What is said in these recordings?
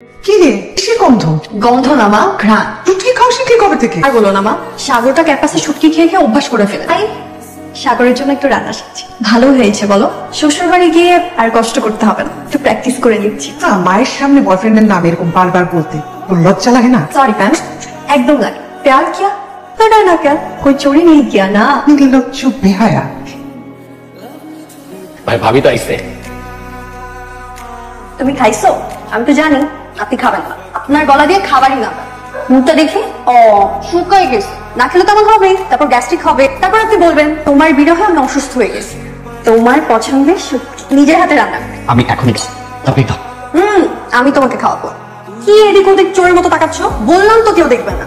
কি রে কিসের গন্ধ? গন্ধ না মা, ঘ্রাণ। শুটকি খাও শিখলি কবে থেকে? আর বলো না মা, সাগরটা ক্যাম্পাসে শুটকি খেয়ে খেয়ে অভ্যাস করে ফেলে। তাই সাগরের জন্য একটু রান্না শিখছি। ভালো হয়েছে বলো, শ্বশুর বাড়ি গিয়ে আর কষ্ট করতে হবে না, একটু প্র্যাকটিস করে নিচ্ছি। না, মায়ের সামনে বয়ফ্রেন্ডের নাম এরকম বারবার বলতে তোর লজ্জা লাগে না? सॉरी मैम, एकदम लगे। प्यार किया तो डरना क्या, कोई चोरी नहीं किया ना। নির্লজ্জ বেহায়া। ভাই ভাবি তো আইছে। তুমি খাইছো? আমি তো জানি আপনি খাবেন না, আপনার গলা দিয়ে খাবারই না। মুখটা দেখি ও শুকাই গেছে, না খেলে তো আমার হবে, তারপর গ্যাস্ট্রিক হবে, তারপর আপনি বলবেন তোমার বিরহে আমি অসুস্থ হয়ে গেছি। তোমার পছন্দের নিজের হাতে রান্না করে আমি এখনই আপনি খাও। আমি তোমাকে খাওয়াবো। কি এদিক ওদিক চোরের মতো তাকাচ্ছ? বললাম তো কেউ দেখবে না।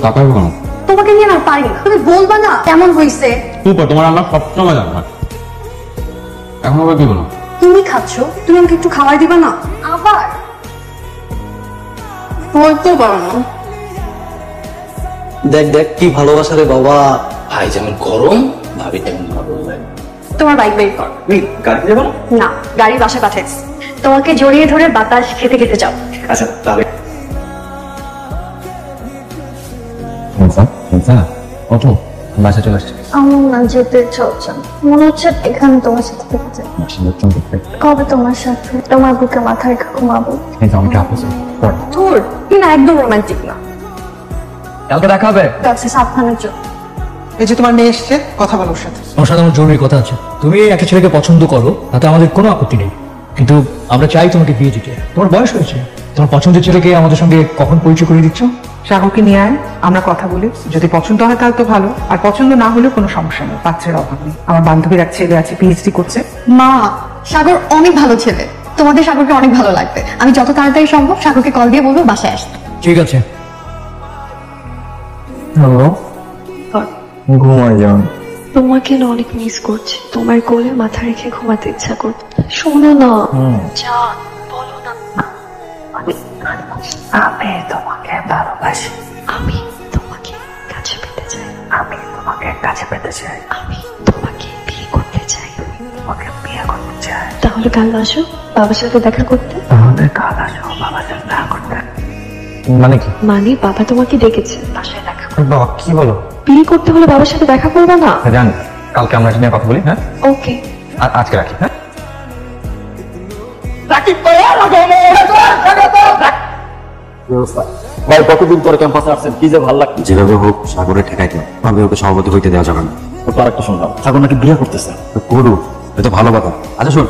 তাকাবো কেন? তোমাকে নিয়ে না পারি না, তুমি বলবা না কেমন হয়েছে। তোমার রান্না সবসময় জানা, এখন আবার কি বলো? তুমি খাচ্ছ, তুমি আমাকে একটু খাবার দিবা না? আবার বলতে পারো না। দেখ দেখ কি ভালোবাসা রে বাবা। ভাই যেমন গরম, ভাবি তেমন ভালো লাগে। তোমার বাইক বের কর। গাড়িতে যাবো না? না, গাড়ি বাসায় পাঠাইছি। তোমাকে জড়িয়ে ধরে বাতাস খেতে খেতে যাও। আচ্ছা তাহলে ওঠো, বাসা চলে আসছে। আমার না যেতে ইচ্ছা হচ্ছে না। মনে হচ্ছে এখানে তোমার সাথে থেকে যাই। কবে তোমার সাথে তোমার বুকে মাথা রেখে ঘুমাবো? ধুর, তুমি না একদম রোমান্টিক না। কালকে দেখা হবে। আচ্ছা সাবধানে চল। এই যে তোমার মেয়ে এসছে, কথা বলো ওর সাথে। আমার সাথে আমার জরুরি কথা আছে। তুমি একটা ছেলেকে পছন্দ করো, তাতে আমাদের কোনো আপত্তি নেই, কিন্তু আমরা চাই তোমাকে বিয়ে দিতে। তোমার বয়স হয়েছে, তোমার পছন্দের ছেলেকে আমাদের সঙ্গে কখন পরিচয় করে দিচ্ছ? সাগরকে নিয়ে আয়, আমরা কথা বলি। যদি পছন্দ হয় তাহলে তো ভালো, আর পছন্দ না হলেও কোনো সমস্যা নেই, বাচ্চার অভাব নেই। আমার বান্ধবীর এক ছেলে আছে, পিএইচডি করছে। মা, সাগর অনেক ভালো ছেলে, তোমাদের সাগরকে অনেক ভালো লাগবে। আমি যত তাড়াতাড়ি সম্ভব সাগরকে কল দিয়ে বলবো বাসায় আসতে। ঠিক আছে। ঘুমাই যান। তোমাকে না অনেক মিস করছি, তোমার কোলে মাথা রেখে ঘুমাতে ইচ্ছা করছে। শোনো না, জান বলো না। আমি তোমাকে ভালোবাসি, আমি তোমাকে কাছে পেতে চাই, আমি তোমাকে কাছে পেতে চাই, আমি তোমাকে বিয়ে করতে চাই। তোমাকে বিয়ে করতে চাই। তাহলে কাল আসো বাবার সাথে দেখা করতে। তাহলে কাল আসো বাবার সাথে দেখা করতে। মানে কি? মানে বাবা তোমাকে ডেকেছে বাসায় দেখা করতে। বাবা কি বলো? বিয়ে করতে হলে বাবার সাথে দেখা করবে না? জানি, কালকে আমরা এটা নিয়ে কথা বলি। হ্যাঁ ওকে, আজকে রাখি। হ্যাঁ ভাই কতদিন পরে ক্যাম্পাসে আসছেন, কি যে ভালো লাগছে। যেভাবে হোক সাগরে ঠেকাইতে ভাবে, ওকে সভাপতি হইতে দেওয়া যাবে না। তো আর একটা শুনলাম সাগর নাকি বিয়ে করতেছে। করু, এটা ভালো কথা। আচ্ছা শোন,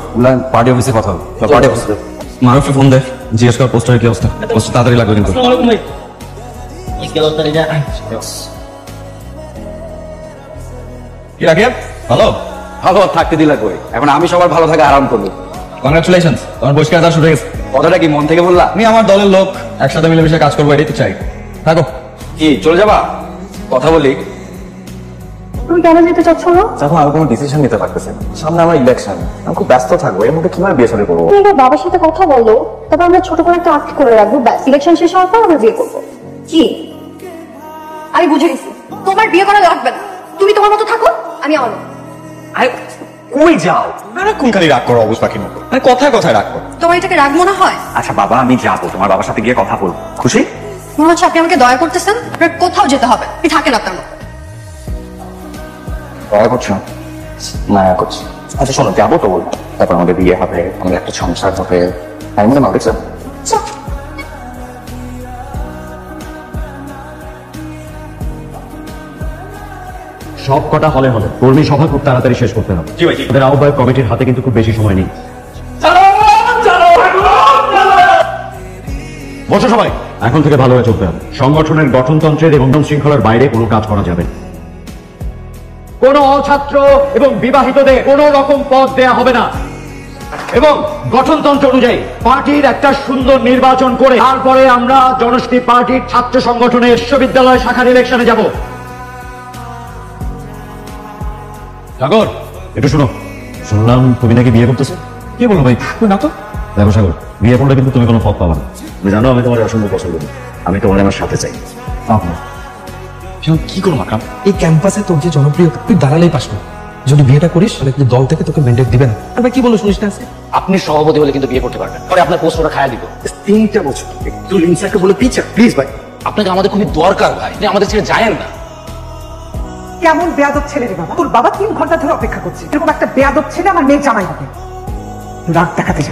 পার্টি অফিসে কথা হবে। পার্টি অফিসে মারুফকে ফোন দে, জিজ্ঞেস কর পোস্টারের কি অবস্থা। পোস্টার তাড়াতাড়ি লাগবে কিন্তু। কি রাখি? ভালো ভালো থাকতে দিলা কই, এখন আমি সবার ভালো থাকে আরাম করবো। কংগ্রাচুলেশন, তোমার বহিষ্কার শুরু হয়ে গেছে। কথাটা কি মন থেকে বললা? আমি আমার দলের লোক, একসাথে মিলেমিশে কাজ করবো, এটাই তো চাই। থাকো। কি চলে যাবা? কথা বলি। তুমি কেন যেতে চাচ্ছ না? দেখো আমি কোনো ডিসিশন নিতে পারতেছি না, সামনে আমার ইলেকশন, আমি খুব ব্যস্ত থাকবো, এর মধ্যে কিভাবে বিয়ে শাদী করবো? তুমি এবার বাবার সাথে কথা বলো, তারপর আমরা ছোট করে একটা আর্ট করে রাখবো, ব্যাস ইলেকশন শেষ হওয়ার পর আমরা বিয়ে করবো। কি? আমি বুঝে গেছি, তোমার বিয়ে করা লাগবে না। তুমি তোমার মতো থাকো, আমি আমার মতো। আরে কই যাও? কোন খালি রাগ করো অবুঝ পাখির মতো, মানে কথায় কথায় রাগ করো। তোমার এটাকে রাগ মনে হয়? আচ্ছা বাবা, আমি যাবো, তোমার বাবার সাথে গিয়ে কথা বলবো। খুশি? মনে হচ্ছে আপনি আমাকে দয়া করতেছেন। আপনার কোথাও যেতে হবে, আপনি থাকেন আপনার মতো। দয়া করছো? মায়া করছি। আচ্ছা শোনো, যাবো তো বলবো, তারপর আমাদের বিয়ে হবে, আমাদের একটা সংসার হবে, তাই মনে না দেখছো? সব কটা হলে হলে কর্মী সভা খুব তাড়াতাড়ি শেষ করতে হবে। জি ভাই, জি। ওদের আহ্বায়ক কমিটির হাতে কিন্তু খুব বেশি সময় নেই। বসো সবাই, এখন থেকে ভালো হয়ে চলতে হবে। সংগঠনের গঠনতন্ত্রের এবং শৃঙ্খলার বাইরে কোনো কাজ করা যাবে না। কোন অছাত্র এবং বিবাহিতদের কোন রকম পদ দেয়া হবে না, এবং গঠনতন্ত্র অনুযায়ী পার্টির একটা সুন্দর নির্বাচন করে তারপরে আমরা জনশক্তি পার্টির ছাত্র সংগঠনের বিশ্ববিদ্যালয় শাখার ইলেকশনে যাব। সাগর, একটু শোনো, শুনলাম তুমি নাকি বিয়ে করতেছো। কি বলো ভাই? না তো। দেখো সাগর, বিয়ে করলে কিন্তু তুমি কোনো পথ পাবা না। তুমি জানো আমি তোমার অসম্ভব পছন্দ করি, আমি তোমার আমার সাথে চাই। কি করবো আকরাম? এই ক্যাম্পাসে তোর যে জনপ্রিয়তা, তুই দাঁড়ালেই পাস না। যদি বিয়েটা করিস তাহলে কিন্তু দল থেকে তোকে মেন্ডেট দিবে না। আর ভাই কি বলো শুনিস না আজকে? আপনি সভাপতি হলে কিন্তু বিয়ে করতে পারবেন, পরে আপনার পোস্টটা খায়া দিব। 3টা বছর একটু লিনসাকে বলে পিছা প্লিজ ভাই, আপনাকে আমাদের খুবই দরকার ভাই, আপনি আমাদের ছেড়ে যায়েন না। কেমন বেয়াদব ছেলে রে বাবা, তোর বাবা 3 ঘন্টা ধরে অপেক্ষা করছে, এরকম একটা বেয়াদব ছেলে আমার মেয়ে জামাই হবে। রাগ দেখাতে যা।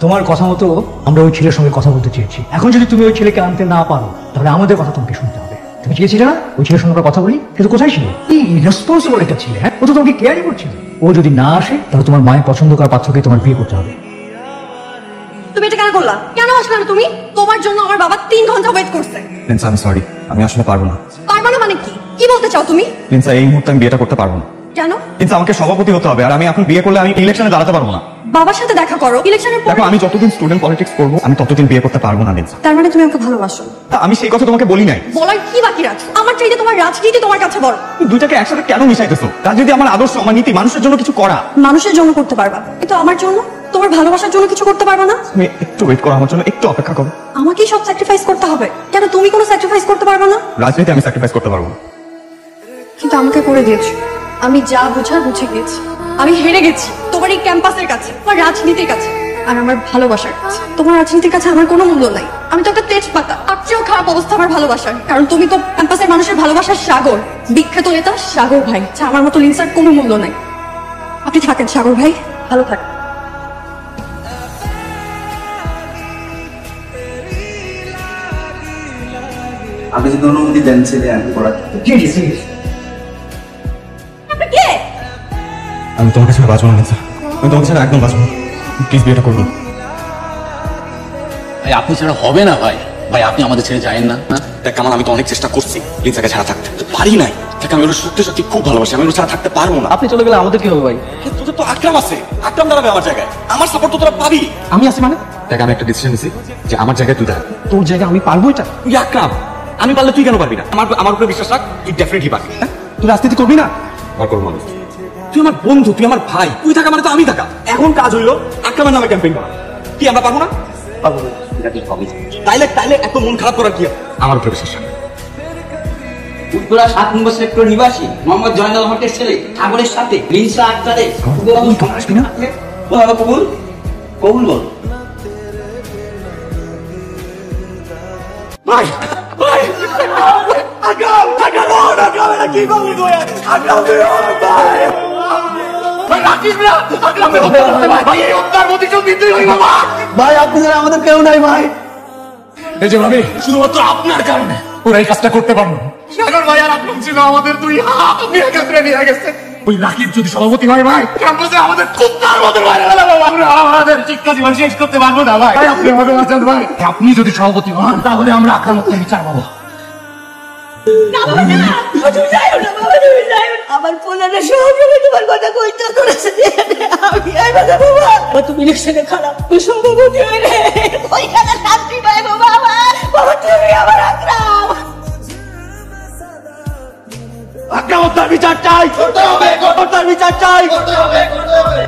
তোমার কথা মতো আমরা ওই ছেলের সঙ্গে কথা বলতে চেয়েছি। এখন যদি তুমি ওই ছেলেকে আনতে না পারো তাহলে আমাদের কথা তোমাকে শুনতে হবে। তুমি চেয়েছিলে না ওই ছেলের সঙ্গে আমরা কথা বলি, কিন্তু কোথায় ছিল? কি রেসপন্সিবল একটা ছেলে, হ্যাঁ? ও তো তোমাকে কেয়ারই করছিল। ও যদি না আসে তাহলে তোমার মায়ের পছন্দ করা পাত্রকে তোমার বিয়ে করতে হবে। তুমি এটা কেন করলা? কেন আসলে না তুমি? তোমার জন্য আমার বাবা 3 ঘন্টা ওয়েট করছে। প্রিন্স আমি সরি, আমি আসলে পারবো না। পারবা না মানে কি? কি বলতে চাও তুমি? প্রিন্স এই মুহূর্তে আমি বিয়েটা করতে পারবো না। কেন? প্রিন্স আমাকে সভাপতি হতে হবে, আর আমি এখন বিয়ে করলে আমি ইলেকশনে দাঁড়াতে পারবো না। বাবার সাথে দেখা করো ইলেকশনের পর। দেখো আমি যতদিন স্টুডেন্ট পলিটিক্স করবো আমি ততদিন বিয়ে করতে পারবো না প্রিন্স। তার মানে তুমি আমাকে ভালোবাসো? আমি সেই কথা তোমাকে বলি নাই। বলার কি বাকি রাখছো? আমার চাইতে তোমার রাজনীতি তোমার কাছে বড়। তুমি দুইটাকে একসাথে কেন মিশাইতেছো? রাজনীতি আমার আদর্শ, আমার নীতি, মানুষের জন্য কিছু করা। মানুষের জন্য করতে পারবা, কিন্তু আমার জন্য, তোমার ভালোবাসার জন্য কিছু করতে পারবা না? তুমি একটু ওয়েট করো, আমার জন্য একটু অপেক্ষা করো। আমাকেই সব স্যাক্রিফাইস করতে হবে? কেন তুমি কোনো স্যাক্রিফাইস করতে পারবা না? রাজনীতি আমি স্যাক্রিফাইস করতে পারবো না। কিন্তু আমাকে করে দিয়েছো। আমি যা বুঝার বুঝে গেছি। আমি হেরে গেছি তোমার এই ক্যাম্পাসের কাছে, তোমার রাজনীতির কাছে, আর আমার ভালোবাসার কাছে। তোমার রাজনীতির কাছে আমার কোনো মূল্য নাই। আমি তো একটা তেজপাতা, তার চেয়েও খারাপ অবস্থা আমার ভালোবাসার। কারণ তুমি তো ক্যাম্পাসের মানুষের ভালোবাসার সাগর, বিখ্যাত নেতা সাগর ভাই। আচ্ছা, আমার মতো লিনসার কোনো মূল্য নাই। আপনি থাকেন সাগর ভাই, ভালো থাকেন। আপনি যদি অনুমতি দেন ছেলে আমি পড়াতে। আপনি কে? আমি তোমার কাছে বাঁচবো না প্রিন্স, আমি তোমার কাছে একদম বাঁচবো না। প্লিজ বিয়েটা করবো। ভাই আপনি ছাড়া হবে না ভাই, ভাই আপনি আমাদের ছেড়ে যায়েন না। দেখ কামাল, আমি তো অনেক চেষ্টা করছি লিনসাকে ছাড়া থাকতে, পারি নাই। দেখ আমি ওর সত্যি সত্যি খুব ভালোবাসি, আমি ওর ছাড়া থাকতে পারবো না। আপনি চলে গেলে আমাদের কি হবে ভাই? তোদের তো আকরাম আছে, আকরাম দাঁড়াবে আমার জায়গায়, আমার সাপোর্ট তো তোরা পাবি। আমি আছি মানে? দেখ আমি একটা ডিসিশন নিছি যে আমার জায়গায় তুই দাঁড়া। তোর জায়গায় আমি পারবো এটা? তুই আকরাম, আমি পারলে তুই কেন পারবি না? আমার উপরে বিশ্বাস রাখ, তুই ডেফিনেটলি পারবি। হ্যাঁ তুই রাজনীতি করবি না? আর করবো মানুষ, তুই আমার বন্ধু, তুই আমার ভাই, তুই থাকা মানে তো আমি থাকা। এখন কাজ হইলো আকরামের নামে ক্যাম্পেইন করা। কি আমরা পারবো না? পারবো না। তাইলে তাইলে এত মন খারাপ করার কি? আমার উপরে বিশ্বাস রাখ। উত্তরা 7 নম্বর সেক্টর নিবাসী মোহাম্মদ জয়নাল হকের ছেলে ঠাকুরের সাথে লিনসা আক্তারের আসবি না? কবুল কবুল বল। ভাই ভাই আকরাম আকরাম আকরাম এটা কি করলি তুই? আকরাম তুই ভাই ভাই রাখিস না আকরাম ভাই এই উত্তর প্রতিশোধ দিতেই হইব ভাই আপনি ছাড়া আমাদের কেউ নাই ভাই। এই যে ভাবি, শুধুমাত্র আপনার কারণে ওরা এই কাজটা করতে পারলো। সাগর ভাই আর আকরাম ছিল আমাদের দুই হাত নিয়ে গেছে নিয়ে গেছে। ওই রাকিব যদি সভাপতি হয় ভাই, ক্যাম্পাসে আমাদের কুত্তার মতো মারা গেল। আমরা আমাদের শিক্ষা জীবন শেষ করতে পারবো না ভাই। আপনি আমাকে বাঁচান ভাই। আপনি যদি সভাপতি হন তাহলে আমরা আক্রামকের বিচার পাবো। আমার পোলারে সহযোগী তোমার কথা কইতে করেছে। আমি আইবাদা বাবা তুমি ইলেকশনে খারাপ সভাপতি হইলে ওইখানে শান্তি পাইবো বাবা। বাবা তুমি আমার আকরাম। আক্রামতার বিচার চাই, করতে হবে, কঠোরতার বিচার চাই, করতে হবে, করতে হবে।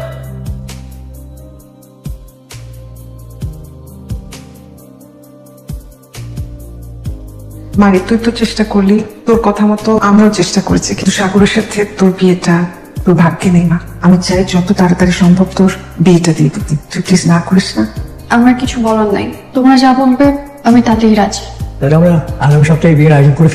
মারি তুই তো চেষ্টা করলি, তোর কথা মতো আমরাও চেষ্টা করেছি, কিন্তু সাগরের সাথে তোর বিয়েটা তোর ভাগ্যে নেই মা। আমি চাই যত তাড়াতাড়ি সম্ভব তোর বিয়েটা দিয়ে দিতে। তুই প্লিজ না করিস না। আমার কিছু বলার নাই, তোমরা যা বলবে আমি তাতেই রাজি। তাহলে আমরা আগামী সপ্তাহে বিয়ের আয়োজন করে ফেলি।